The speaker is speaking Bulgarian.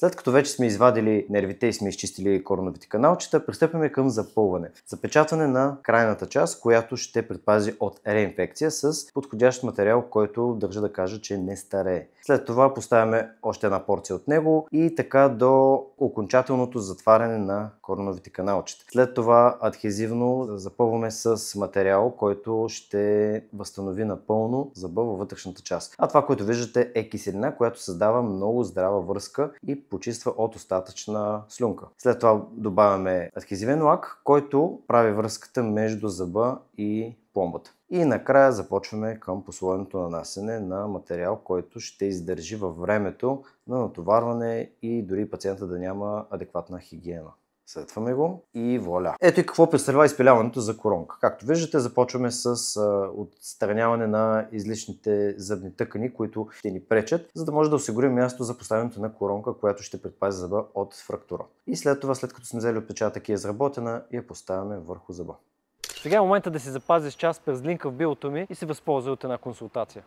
След като вече сме извадили нервите и сме изчистили короновите каналчета, пристъпваме към запълване. Запечатване на крайната част, която ще предпази от реинфекция с подходящ материал, който държа да кажа, че не старее. След това поставяме още една порция от него и така до окончателното затваряне на короновите каналчета. След това адхезивно запълваме с материал, който ще възстанови напълно зъба във вътрешната част. А това, което виждате, е киселина, която създава много здрава връзка и почиства от остатъчна слюнка. След това добавяме адхезивен лак, който прави връзката между зъба и пломбата. И накрая започваме към послойното нанасене на материал, който ще издържи във времето на натоварване и дори пациента да няма адекватна хигиена. Светваме го и вуаля! Ето и какво представлява изпиляването за коронка. Както виждате, започваме с отстраняване на излишните зъбни тъкани, които ще ни пречат, за да може да осигурим място за поставянето на коронка, която ще предпази зъба от фрактура. И след това, след като сме взели отпечатък и е изработена, я поставяме върху зъба. Сега е момента да си запазиш част през линка в билото ми и се възползвай от една консултация.